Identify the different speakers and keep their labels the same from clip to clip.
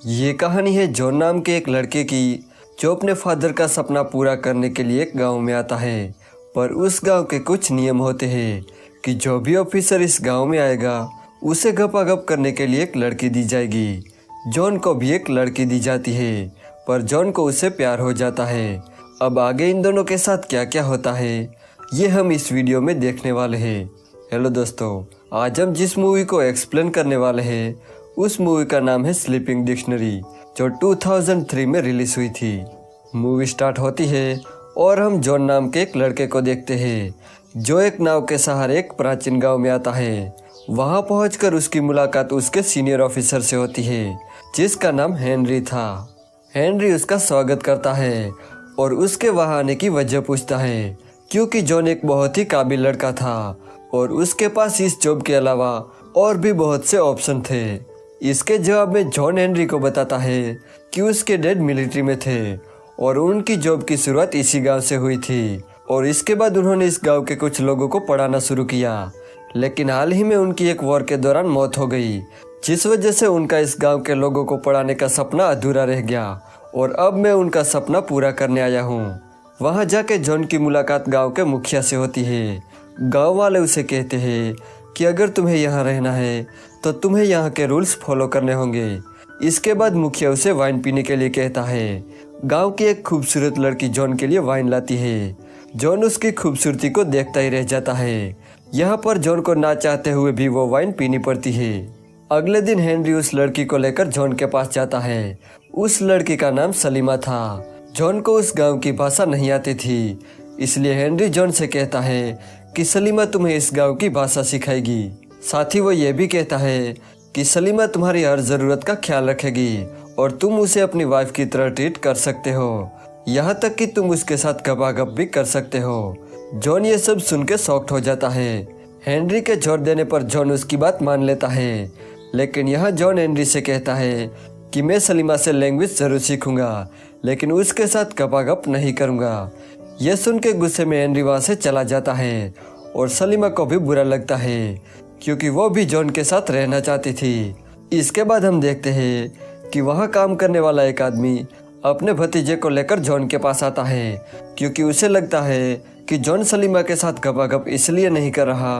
Speaker 1: ये कहानी है जॉन नाम के एक लड़के की, जो अपने फादर का सपना पूरा करने के लिए एक गांव में आता है। पर उस गांव के कुछ नियम होते हैं कि जो भी ऑफिसर इस गांव में आएगा उसे गपागप करने के लिए एक लड़की दी जाएगी। जॉन को भी एक लड़की दी जाती है, पर जॉन को उससे प्यार हो जाता है। अब आगे इन दोनों के साथ क्या क्या होता है ये हम इस वीडियो में देखने वाले हैं। हेलो दोस्तों, आज हम जिस मूवी को एक्सप्लेन करने वाले हैं उस मूवी का नाम है स्लीपिंग डिक्शनरी, जो 2003 में रिलीज हुई थी। मूवी स्टार्ट होती है और हम जॉन नाम के एक लड़के को देखते हैं, जो एक नाव के सहारे एक प्राचीन गांव में आता है। वहां पहुंचकर उसकी मुलाकात उसके सीनियर ऑफिसर से होती है, जिसका नाम हेनरी था। हेनरी उसका स्वागत करता है और उसके वहां आने की वजह पूछता है, क्योंकि जॉन एक बहुत ही काबिल लड़का था और उसके पास इस जॉब के अलावा और भी बहुत से ऑप्शन थे। इसके जवाब में जॉन हेनरी को बताता है कि उसके डैड मिलिट्री में थे और उनकी जॉब की शुरुआत इसी गांव से हुई थी, और इसके बाद उन्होंने इस गांव के कुछ लोगों को पढ़ाना शुरू किया। लेकिन हाल ही में उनकी एक वॉर के दौरान मौत हो गई, जिस वजह से उनका इस गांव के लोगों को पढ़ाने का सपना अधूरा रह गया, और अब मैं उनका सपना पूरा करने आया हूँ। वहाँ जाके जॉन की मुलाकात गाँव के मुखिया से होती है। गाँव वाले उसे कहते हैं कि अगर तुम्हें यहाँ रहना है तो तुम्हें यहाँ के रूल्स फॉलो करने होंगे। इसके बाद मुखिया उसे वाइन पीने के लिए कहता है। गांव की एक खूबसूरत लड़की जॉन के लिए वाइन लाती है। जॉन उसकी खूबसूरती को देखता ही रह जाता है। यहाँ पर जॉन को ना चाहते हुए भी वो वाइन पीनी पड़ती है। अगले दिन हेनरी उस लड़की को लेकर जॉन के पास जाता है। उस लड़की का नाम सलीमा था। जॉन को उस गाँव की भाषा नहीं आती थी, इसलिए हेनरी जॉन से कहता है कि सलीमा तुम्हें इस गाँव की भाषा सिखाएगी। साथ ही वो ये भी कहता है कि सलीमा तुम्हारी हर ज़रूरत का ख्याल रखेगी और तुम उसे अपनी वाइफ की तरह ट्रीट कर सकते हो, यहाँ तक कि तुम उसके साथ गपागप भी कर सकते हो। जॉन ये सब सुन के शॉक्ड हो जाता है। हेनरी के जोर देने पर जॉन उसकी बात मान लेता है, लेकिन यहाँ जॉन हेनरी से कहता है कि मैं सलीमा से लैंग्वेज ज़रूर सीखूंगा, लेकिन उसके साथ गपागप नहीं करूँगा। यह सुन के गुस्से में हेनरी वहाँ से चला जाता है, और सलीमा को भी बुरा लगता है, क्योंकि वो भी जॉन के साथ रहना चाहती थी। इसके बाद हम देखते हैं कि वहाँ काम करने वाला एक आदमी अपने भतीजे को लेकर जॉन के पास आता है, क्योंकि उसे लगता है कि जॉन सलीमा के साथ गपागप इसलिए नहीं कर रहा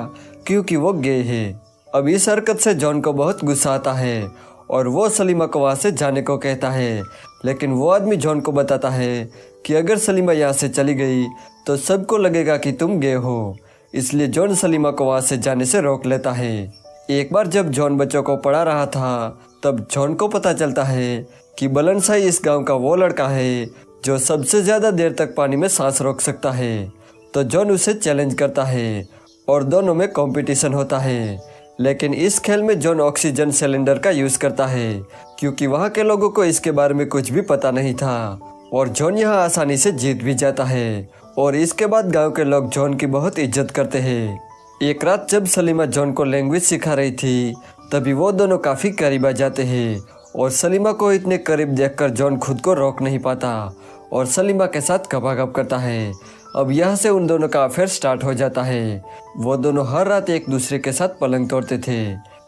Speaker 1: क्योंकि वो गे है। अब इस हरकत से जॉन को बहुत गुस्सा आता है और वो सलीमा को वहाँ से जाने को कहता है, लेकिन वो आदमी जॉन को बताता है कि अगर सलीमा यहाँ से चली गई तो सबको लगेगा कि तुम गे हो, इसलिए जॉन सलीमा को वहाँ से जाने से रोक लेता है। एक बार जब जॉन बच्चों को पढ़ा रहा था, तब जॉन को पता चलता है कि बलनसाई इस गांव का वो लड़का है जो सबसे ज़्यादा देर तक पानी में सांस रोक सकता है। तो जॉन उसे चैलेंज करता है और दोनों में कंपटीशन होता है। लेकिन इस खेल में जॉन ऑक्सीजन सिलेंडर का यूज़ करता है, क्योंकि वहाँ के लोगों को इसके बारे में कुछ भी पता नहीं था, और जॉन यहाँ आसानी से जीत भी जाता है। और इसके बाद गांव के लोग जॉन की बहुत इज्जत करते हैं। एक रात जब सलीमा जॉन को लैंग्वेज सिखा रही थी, तभी वो दोनों काफ़ी करीब आ जाते हैं, और सलीमा को इतने करीब देखकर जॉन खुद को रोक नहीं पाता और सलीमा के साथ गपागप करता है। अब यहाँ से उन दोनों का अफेयर स्टार्ट हो जाता है। वो दोनों हर रात एक दूसरे के साथ पलंग तोड़ते थे।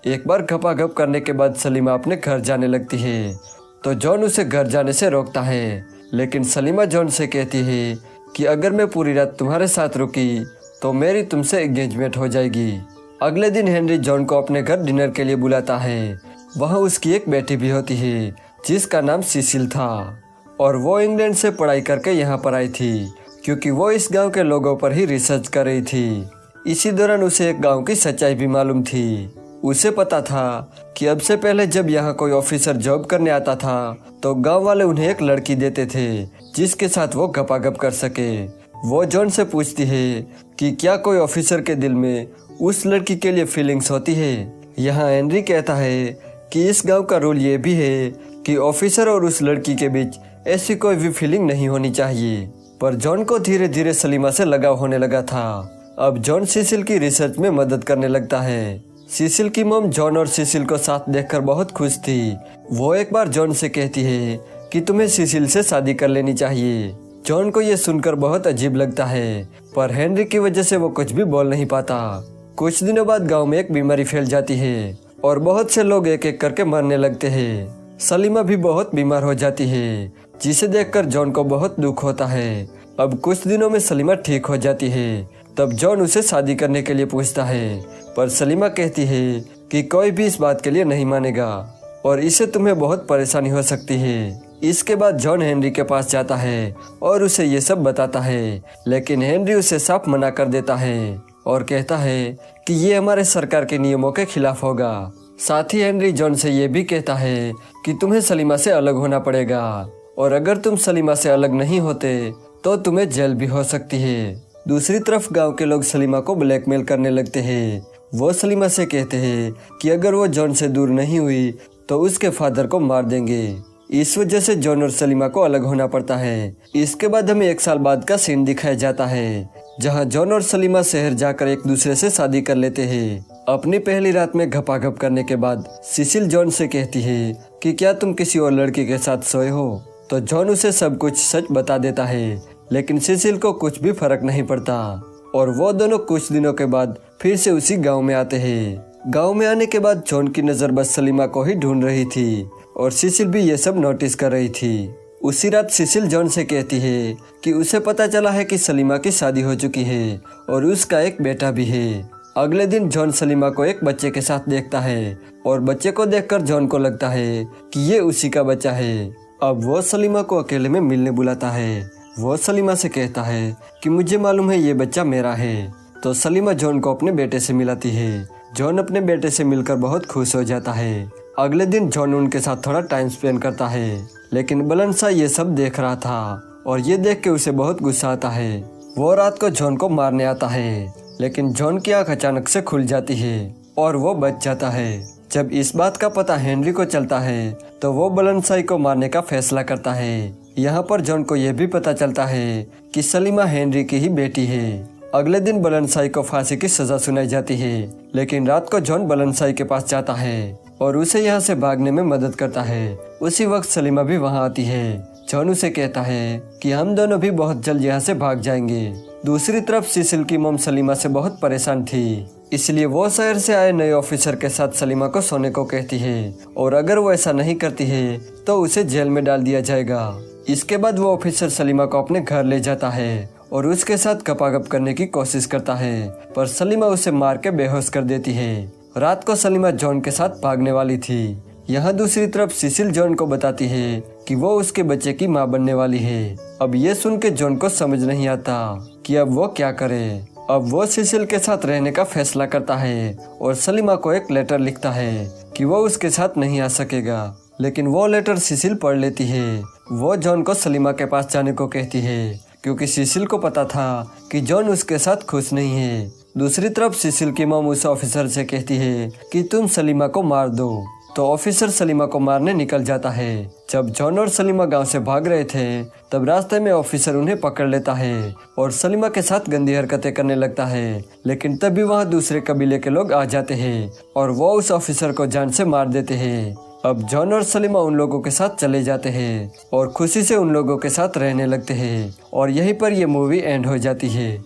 Speaker 1: एक बार गपागप करने के बाद सलीमा अपने घर जाने लगती है, तो जॉन उसे घर जाने से रोकता है, लेकिन सलीमा जॉन से कहती है कि अगर मैं पूरी रात तुम्हारे साथ रुकी तो मेरी तुमसे एंगेजमेंट हो जाएगी। अगले दिन हेनरी जॉन को अपने घर डिनर के लिए बुलाता है। वहाँ उसकी एक बेटी भी होती है, जिसका नाम सिसिल था, और वो इंग्लैंड से पढ़ाई करके यहाँ पर आई थी, क्योंकि वो इस गांव के लोगों पर ही रिसर्च कर रही थी। इसी दौरान उसे एक गांव की सच्चाई भी मालूम थी। उसे पता था कि अब से पहले जब यहाँ कोई ऑफिसर जॉब करने आता था, तो गांव वाले उन्हें एक लड़की देते थे जिसके साथ वो गपागप कर सके। वो जॉन से पूछती है कि क्या कोई ऑफिसर के दिल में उस लड़की के लिए फीलिंग्स होती है। यहाँ हेनरी कहता है कि इस गांव का रूल ये भी है कि ऑफिसर और उस लड़की के बीच ऐसी कोई भी फीलिंग नहीं होनी चाहिए। पर जॉन को धीरे धीरे सलीमा से लगाव होने लगा था। अब जॉन सिसिल की रिसर्च में मदद करने लगता है। सिसिल की मॉम जॉन और सिसिल को साथ देखकर बहुत खुश थी। वो एक बार जॉन से कहती है कि तुम्हें सिसिल से शादी कर लेनी चाहिए। जॉन को ये सुनकर बहुत अजीब लगता है, पर हेनरी की वजह से वो कुछ भी बोल नहीं पाता। कुछ दिनों बाद गांव में एक बीमारी फैल जाती है और बहुत से लोग एक एक करके मरने लगते हैं। सलीमा भी बहुत बीमार हो जाती है, जिसे देखकर जॉन को बहुत दुख होता है। अब कुछ दिनों में सलीमा ठीक हो जाती है। तब जॉन उसे शादी करने के लिए पूछता है, पर सलीमा कहती है कि कोई भी इस बात के लिए नहीं मानेगा और इससे तुम्हें बहुत परेशानी हो सकती है। इसके बाद जॉन हेनरी के पास जाता है और उसे ये सब बताता है, लेकिन हेनरी उसे साफ मना कर देता है और कहता है कि ये हमारे सरकार के नियमों के खिलाफ होगा। साथ ही हेनरी जॉन से ये भी कहता है कि तुम्हें सलीमा से अलग होना पड़ेगा और अगर तुम सलीमा से अलग नहीं होते तो तुम्हें जेल भी हो सकती है। दूसरी तरफ गांव के लोग सलीमा को ब्लैकमेल करने लगते हैं। वो सलीमा से कहते हैं कि अगर वो जॉन से दूर नहीं हुई तो उसके फादर को मार देंगे। इस वजह से जॉन और सलीमा को अलग होना पड़ता है। इसके बाद हमें 1 साल बाद का सीन दिखाया जाता है, जहां जॉन और सलीमा शहर जाकर एक दूसरे से शादी कर लेते हैं। अपनी पहली रात में घपाघप करने के बाद सिसिल जॉन से कहती है कि क्या तुम किसी और लड़की के साथ सोए हो? तो जॉन उसे सब कुछ सच बता देता है, लेकिन सिसिल को कुछ भी फर्क नहीं पड़ता और वो दोनों कुछ दिनों के बाद फिर से उसी गांव में आते हैं। गांव में आने के बाद जॉन की नज़र बस सलीमा को ही ढूंढ रही थी और सिसिल भी ये सब नोटिस कर रही थी। उसी रात सिसिल जॉन से कहती है कि उसे पता चला है कि सलीमा की शादी हो चुकी है और उसका एक बेटा भी है। अगले दिन जॉन सलीमा को एक बच्चे के साथ देखता है और बच्चे को देखकर जॉन को लगता है कि ये उसी का बच्चा है। अब वो सलीमा को अकेले में मिलने बुलाता है। वो सलीमा से कहता है कि मुझे मालूम है ये बच्चा मेरा है। तो सलीमा जॉन को अपने बेटे से मिलाती है। जॉन अपने बेटे से मिलकर बहुत खुश हो जाता है। अगले दिन जॉन उनके साथ थोड़ा टाइम स्पेंड करता है, लेकिन बलनसा ये सब देख रहा था और ये देख के उसे बहुत गुस्सा आता है। वो रात को जॉन को मारने आता है, लेकिन जॉन की आंख अचानक से खुल जाती है और वो बच जाता है। जब इस बात का पता हेनरी को चलता है तो वो बलनसाई को मारने का फैसला करता है। यहाँ पर जॉन को यह भी पता चलता है कि सलीमा हेनरी की ही बेटी है। अगले दिन बलनसाई को फांसी की सजा सुनाई जाती है, लेकिन रात को जॉन बलनसाई के पास जाता है और उसे यहाँ से भागने में मदद करता है। उसी वक्त सलीमा भी वहाँ आती है। जॉन उसे कहता है कि हम दोनों भी बहुत जल्द यहाँ से भाग जाएंगे। दूसरी तरफ सिसिल की मॉम सलीमा से बहुत परेशान थी, इसलिए वो शहर से आए नए ऑफिसर के साथ सलीमा को सोने को कहती है और अगर वो ऐसा नहीं करती है तो उसे जेल में डाल दिया जाएगा। इसके बाद वो ऑफिसर सलीमा को अपने घर ले जाता है और उसके साथ गपागप करने की कोशिश करता है, पर सलीमा उसे मार के बेहोश कर देती है। रात को सलीमा जॉन के साथ भागने वाली थी। यहाँ दूसरी तरफ सिसिल जॉन को बताती है कि वो उसके बच्चे की माँ बनने वाली है। अब ये सुन के जॉन को समझ नहीं आता कि अब वो क्या करे। अब वो सिसिल के साथ रहने का फैसला करता है और सलीमा को एक लेटर लिखता है कि वो उसके साथ नहीं आ सकेगा, लेकिन वो लेटर सिसिल पढ़ लेती है। वो जॉन को सलीमा के पास जाने को कहती है, क्योंकि सिसिल को पता था कि जॉन उसके साथ खुश नहीं है। दूसरी तरफ सिसिल की मॉम उस ऑफिसर से कहती है कि तुम सलीमा को मार दो, तो ऑफिसर सलीमा को मारने निकल जाता है। जब जॉन और सलीमा गांव से भाग रहे थे तब रास्ते में ऑफिसर उन्हें पकड़ लेता है और सलीमा के साथ गंदी हरकतें करने लगता है, लेकिन तभी वहां दूसरे कबीले के लोग आ जाते हैं और वो उस ऑफिसर को जान से मार देते हैं। अब जॉन और सलीमा उन लोगों के साथ चले जाते हैं और खुशी से उन लोगों के साथ रहने लगते हैं और यहीं पर यह मूवी एंड हो जाती है।